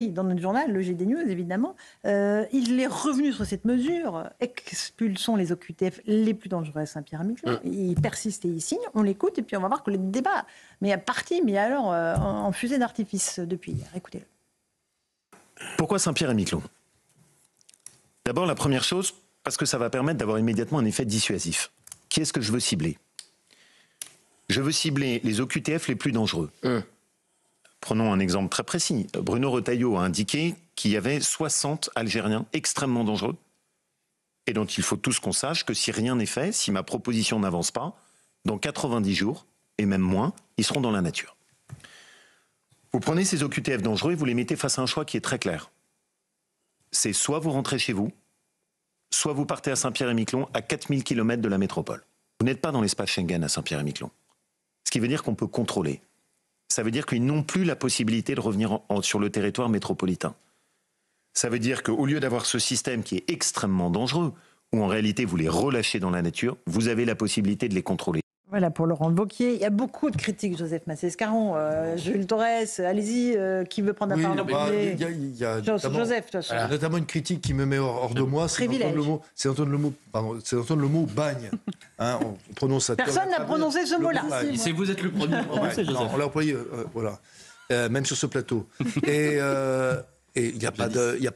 dans notre journal, le GD News évidemment, il est revenu sur cette mesure. Expulsons les OQTF les plus dangereux à Saint-Pierre-et-Miquelon. Il persiste et il signe, on l'écoute et puis on va voir que le débat est parti, mais alors en fusée d'artifice depuis hier. Écoutez-le. Pourquoi Saint-Pierre-et-Miquelon ? D'abord, la première chose, parce que ça va permettre d'avoir immédiatement un effet dissuasif. Qui est-ce que je veux cibler ? Je veux cibler les OQTF les plus dangereux. Prenons un exemple très précis. Bruno Retailleau a indiqué qu'il y avait 60 Algériens extrêmement dangereux et dont il faut tous qu'on sache que si rien n'est fait, si ma proposition n'avance pas, dans 90 jours, et même moins, ils seront dans la nature. Vous prenez ces OQTF dangereux et vous les mettez face à un choix qui est très clair. C'est soit vous rentrez chez vous, soit vous partez à Saint-Pierre-et-Miquelon à 4000 km de la métropole. Vous n'êtes pas dans l'espace Schengen à Saint-Pierre-et-Miquelon. Ce qui veut dire qu'on peut contrôler. Ça veut dire qu'ils n'ont plus la possibilité de revenir sur le territoire métropolitain. Ça veut dire qu'au lieu d'avoir ce système qui est extrêmement dangereux, où en réalité vous les relâchez dans la nature, vous avez la possibilité de les contrôler. Voilà pour Laurent Wauquiez. Il y a beaucoup de critiques, Joseph Massescaron. Jules Torres, allez-y, qui veut prendre la parole en premier ? Il y a Joseph, toi, voilà. Notamment une critique qui me met hors de moi, c'est d'entendre le mot bagne. Hein, on prononce ça. Personne n'a prononcé ce mot-là. Si vous êtes le premier à prononcer, Joseph. On l'a employé, voilà. Même sur ce plateau. Et il n'y a pas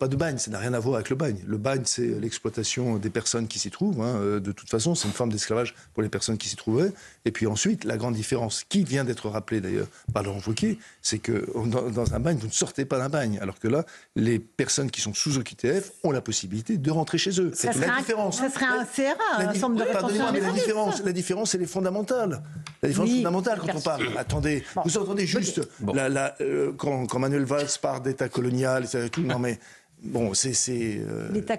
de bagne, ça n'a rien à voir avec le bagne. Le bagne, c'est l'exploitation des personnes qui s'y trouvent. Hein. De toute façon, c'est une forme d'esclavage pour les personnes qui s'y trouvaient. Et puis ensuite, la grande différence, qui vient d'être rappelée d'ailleurs par Laurent Wauquiez, c'est que dans un bagne, vous ne sortez pas d'un bagne. Alors que là, les personnes qui sont sous OQTF ont la possibilité de rentrer chez eux. C'est la différence. Ça serait un CRA, un centre de rétention. Mais la différence, elle est fondamentale. La différence fondamentale quand on parle. Attendez, vous entendez juste quand Manuel Valls parle d'État colonial, tout, non mais bon,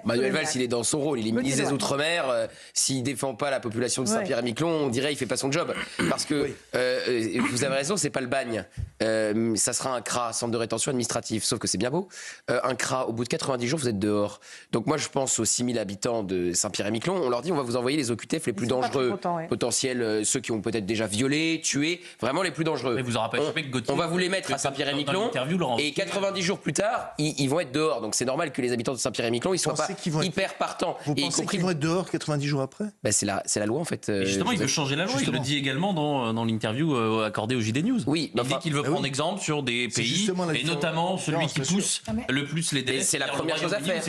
Manuel Valls, il est dans son rôle, il est ministre des Outre-mer. S'il défend pas la population de Saint-Pierre-et-Miquelon, on dirait qu'il fait pas son job. Parce que vous avez raison, c'est pas le bagne. Ça sera un CRA, centre de rétention administratif. Sauf que c'est bien beau. Un CRA, au bout de 90 jours, vous êtes dehors. Donc moi, je pense aux 6000 habitants de Saint-Pierre-et-Miquelon. On leur dit, on va vous envoyer les OQTF les plus dangereux, potentiels, ceux qui ont peut-être déjà violé, tué, vraiment les plus dangereux. Mais vous aurez pas échappé que Gauthier, on va vous les mettre à Saint-Pierre-et-Miquelon. Et 90 jours plus tard, ils vont être dehors. Donc c'est normal que les habitants de Saint-Pierre-et-Miquelon, ils soient pas hyper partants. Vous pensez qu'ils vont être dehors 90 jours après ? C'est la loi en fait. Et justement, il veut changer la loi. Il le dit également dans l'interview accordée au JD News. Oui, il dit qu'il veut prendre exemple sur des pays, et notamment celui qui pousse le plus les délais. C'est la première chose à faire.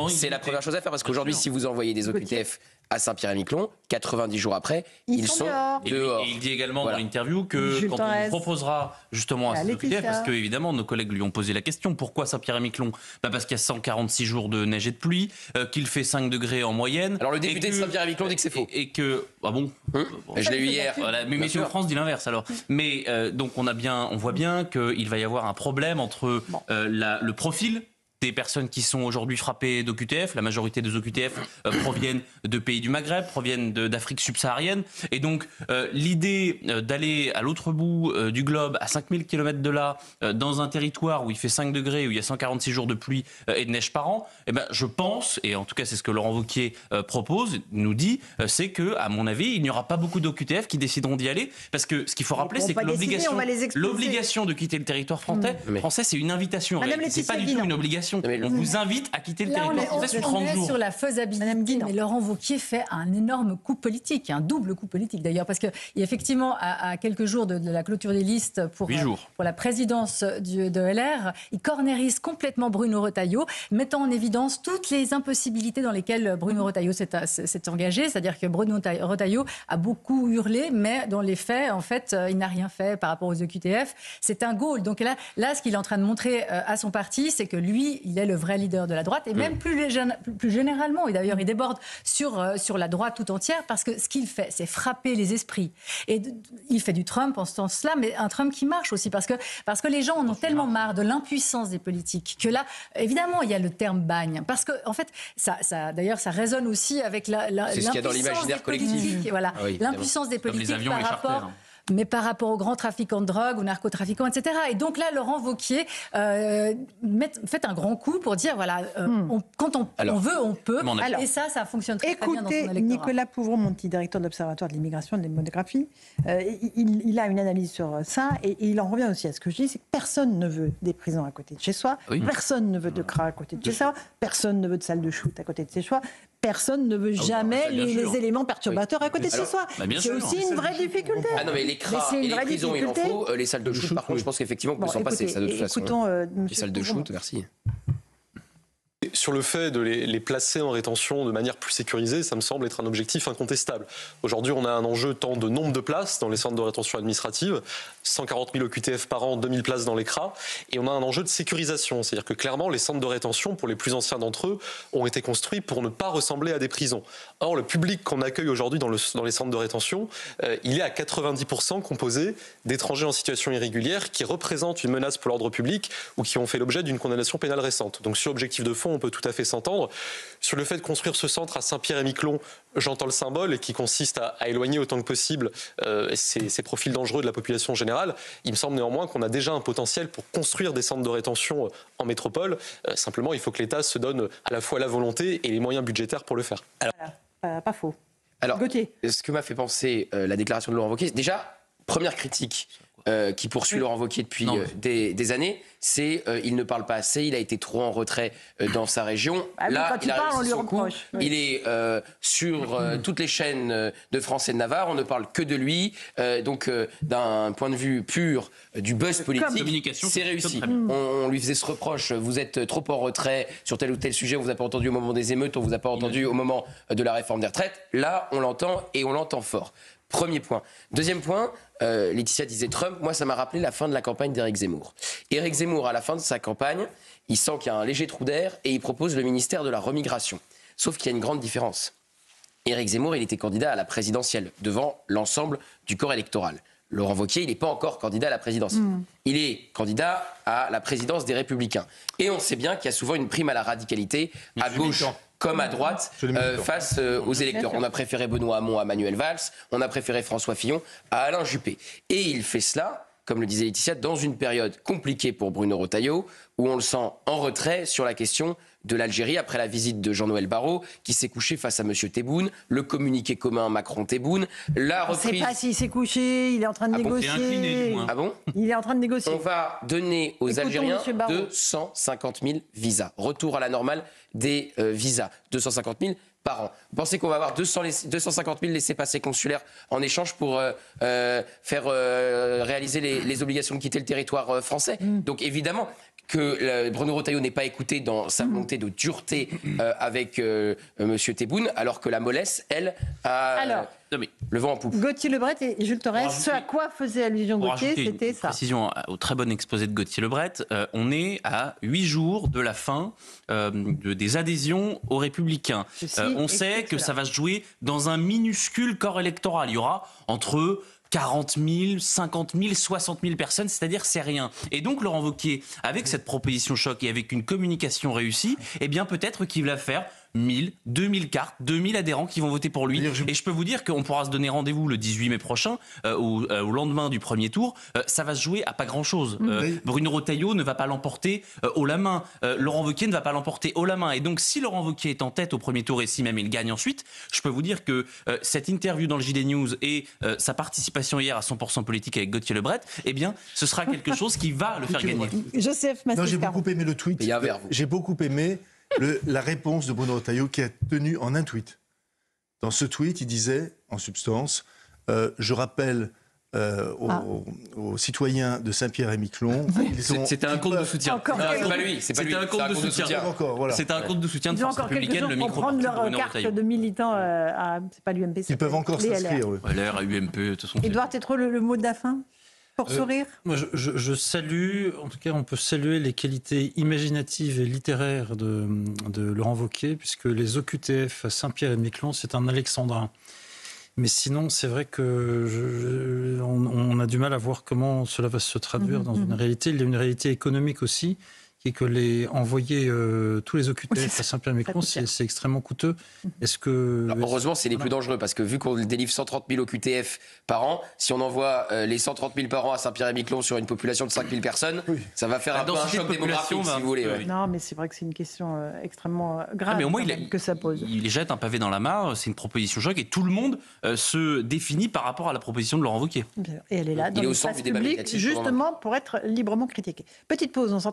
C'est la première chose à faire parce qu'aujourd'hui, si vous envoyez des OQTF à Saint-Pierre-et-Miquelon, 90 jours après, ils sont dehors. Et il dit également dans l'interview que quand on proposera justement à ces OQTF, parce que évidemment nos collègues lui ont posé la question, pourquoi Saint-Pierre-et-Miquelon ? Parce qu'il y a 146 jours de neige et de pluie, qu'il fait 5 degrés en moyenne. Alors le député de Saint-Pierre-et-Miquelon dit que c'est faux. Et que je l'ai eu hier. Voilà, mais Météo France dit l'inverse alors. Mais donc on voit bien qu'il va y avoir un problème entre le profil des personnes qui sont aujourd'hui frappées d'OQTF. La majorité des OQTF proviennent de pays du Maghreb, proviennent d'Afrique subsaharienne. Et donc, l'idée d'aller à l'autre bout du globe, à 5000 km de là, dans un territoire où il fait 5 degrés, où il y a 146 jours de pluie et de neige par an, je pense, et en tout cas c'est ce que Laurent Wauquiez propose, nous dit, c'est que, à mon avis, il n'y aura pas beaucoup d'OQTF qui décideront d'y aller. Parce que ce qu'il faut rappeler, c'est que l'obligation de quitter le territoire français, c'est une invitation. C'est pas du tout une obligation. On vous invite à quitter le territoire français sous 30 jours. Sur la faisabilité, mais Laurent Wauquiez fait un énorme coup politique, un double coup politique d'ailleurs, parce qu'effectivement, à quelques jours de la clôture des listes pour la présidence de LR, il cornérise complètement Bruno Retailleau, mettant en évidence toutes les impossibilités dans lesquelles Bruno Retailleau s'est engagé, c'est-à-dire que Bruno Retailleau a beaucoup hurlé, mais dans les faits, en fait, il n'a rien fait par rapport aux EQTF. C'est un goal. Donc là, ce qu'il est en train de montrer à son parti, c'est que lui, il est le vrai leader de la droite, et même plus généralement, et d'ailleurs il déborde sur la droite tout entière, parce que ce qu'il fait, c'est frapper les esprits. Et il fait du Trump en ce sens-là, mais un Trump qui marche aussi, parce que les gens en ont tellement marre de l'impuissance des politiques, que là, évidemment, il y a le terme bagne, parce que en fait, d'ailleurs, ça résonne aussi avec l'impuissance des politiques. Voilà, l'impuissance des politiques par rapport mais par rapport aux grands trafiquants de drogue, aux narcotrafiquants, etc. Et donc là, Laurent Wauquiez fait un grand coup pour dire, voilà, quand on veut, on peut. Alors, et ça fonctionne très bien dans son électorat. Nicolas Pouvron-Monti, directeur de l'Observatoire de l'immigration et de la démographie, il a une analyse sur ça et il en revient aussi à ce que je dis, c'est que personne ne veut des prisons à côté de chez soi, personne ne veut de CRA à côté de chez soi, personne ne veut de salle de shoot à côté de chez soi, personne ne veut jamais les éléments perturbateurs à côté de chez soi. C'est aussi une vraie difficulté. Ah non, mais les CRA et les prisons, il en faut. Les salles de shoot, par contre, je pense qu'effectivement, on peut s'en passer, ça, de toute façon. Les salles de shoot, merci. Sur le fait de les placer en rétention de manière plus sécurisée, ça me semble être un objectif incontestable. Aujourd'hui, on a un enjeu tant de nombre de places dans les centres de rétention administrative, 140 000 OQTF par an, 2000 places dans les CRA, et on a un enjeu de sécurisation. C'est-à-dire que clairement, les centres de rétention, pour les plus anciens d'entre eux, ont été construits pour ne pas ressembler à des prisons. Or, le public qu'on accueille aujourd'hui dans les centres de rétention, il est à 90% composé d'étrangers en situation irrégulière qui représentent une menace pour l'ordre public ou qui ont fait l'objet d'une condamnation pénale récente. Donc sur l'objectif de fond, on peut tout à fait s'entendre. Sur le fait de construire ce centre à Saint-Pierre-et-Miquelon, j'entends le symbole et qui consiste à éloigner autant que possible ces profils dangereux de la population générale. Il me semble néanmoins qu'on a déjà un potentiel pour construire des centres de rétention en métropole. Simplement, il faut que l'État se donne à la fois la volonté et les moyens budgétaires pour le faire. Voilà, pas faux. Alors, Gauthier. Ce que m'a fait penser la déclaration de Laurent Wauquiez, déjà, première critique qui poursuit Laurent Wauquiez depuis des années, c'est il ne parle pas assez, il a été trop en retrait dans sa région. Là, il a réussi son coup. Il est sur toutes les chaînes de France et de Navarre, on ne parle que de lui. Donc, d'un point de vue pur du buzz politique, c'est réussi. On lui faisait ce reproche, vous êtes trop en retrait sur tel ou tel sujet, on vous a pas entendu au moment des émeutes, on vous a pas entendu au moment de la réforme des retraites. Là, on l'entend et on l'entend fort. Premier point. Deuxième point, Laetitia disait Trump, moi ça m'a rappelé la fin de la campagne d'Éric Zemmour. Éric Zemmour, à la fin de sa campagne, il sent qu'il y a un léger trou d'air et il propose le ministère de la remigration. Sauf qu'il y a une grande différence. Éric Zemmour, il était candidat à la présidentielle devant l'ensemble du corps électoral. Laurent Wauquiez, il n'est pas encore candidat à la présidentielle. Il est candidat à la présidence des Républicains. Et on sait bien qu'il y a souvent une prime à la radicalité à gauche comme à droite face aux électeurs. On a préféré Benoît Hamon à Manuel Valls, on a préféré François Fillon à Alain Juppé. Et il fait cela, comme le disait Laetitia, dans une période compliquée pour Bruno Retailleau, où on le sent en retrait sur la question de l'Algérie, après la visite de Jean-Noël Barrot, qui s'est couché face à M. Tebboune, le communiqué commun Macron-Tebboune, la reprise... On ne sait pas s'il s'est couché, il est en train de négocier. Incliné, du moins. Ah bon ? Il est en train de négocier. On va donner aux Algériens 250 000 visas. Retour à la normale des visas. 250 000 par an. Vous pensez qu'on va avoir 250 000 laissez-passer consulaires en échange pour faire réaliser les obligations de quitter le territoire français ? Donc évidemment que Bruno Retailleau n'est pas écouté dans sa volonté de dureté avec M. Tebboune, alors que la mollesse, elle, a le vent en poupe. Gauthier Lebret et Jules Torres, ce à quoi faisait allusion Gauthier, c'était ça. Précision au très bon exposé de Gauthier Lebret, on est à 8 jours de la fin des adhésions aux Républicains. On sait que ça va se jouer dans un minuscule corps électoral. Il y aura entre 40 000, 50 000, 60 000 personnes, c'est-à-dire c'est rien. Et donc Laurent Wauquiez, avec cette proposition choc et avec une communication réussie, eh bien peut-être qu'il va faire 1000, 2000 cartes, 2000 adhérents qui vont voter pour lui. Et je peux vous dire qu'on pourra se donner rendez-vous le 18 mai prochain, au lendemain du premier tour. Ça va se jouer à pas grand-chose. Bruno Retailleau ne va pas l'emporter haut la main. Laurent Wauquiez ne va pas l'emporter haut la main. Et donc, si Laurent Wauquiez est en tête au premier tour et si même il gagne ensuite, je peux vous dire que cette interview dans le JD News et sa participation hier à 100% politique avec Gauthier Lebret, eh bien, ce sera quelque chose qui va le faire gagner. Joseph Massescaron. Non, j'ai beaucoup aimé le tweet. J'ai beaucoup aimé la réponse de Bruno Retailleau qui a tenu en un tweet. Dans ce tweet, il disait, en substance, je rappelle aux citoyens de Saint-Pierre-et-Miquelon... C'était un compte de soutien. C'est pas lui. C'était un compte de soutien. C'était un compte de soutien de Force Républicaine, le micro prendre leur carte de militants c'est pas l'UMP. Ils peuvent encore s'inscrire. LR, UMP, de toute façon. Édouard Tétrault, le mot de la fin pour sourire. Moi, je salue, en tout cas, on peut saluer les qualités imaginatives et littéraires de Laurent Wauquiez, puisque les OQTF à Saint-Pierre-et-Miquelon, c'est un alexandrin. Mais sinon, c'est vrai que on a du mal à voir comment cela va se traduire dans une réalité. Il y a une réalité économique aussi, qui est que envoyer tous les OQTF à Saint-Pierre-et-Miquelon, c'est extrêmement coûteux. Est-ce que... Alors, heureusement, c'est les plus dangereux, parce que vu qu'on délivre 130 000 OQTF par an, si on envoie les 130 000 par an à Saint-Pierre-et-Miquelon sur une population de 5 000 personnes, ça va faire un peu un choc démographique, si vous voulez. Non, mais c'est vrai que c'est une question extrêmement grave, mais au moins, que ça pose. Il jette un pavé dans la mare, c'est une proposition choc, et tout le monde se définit par rapport à la proposition de Laurent Wauquiez. Et elle est là, dans l'espace public, justement pour être librement critiquée. Petite pause, on s'en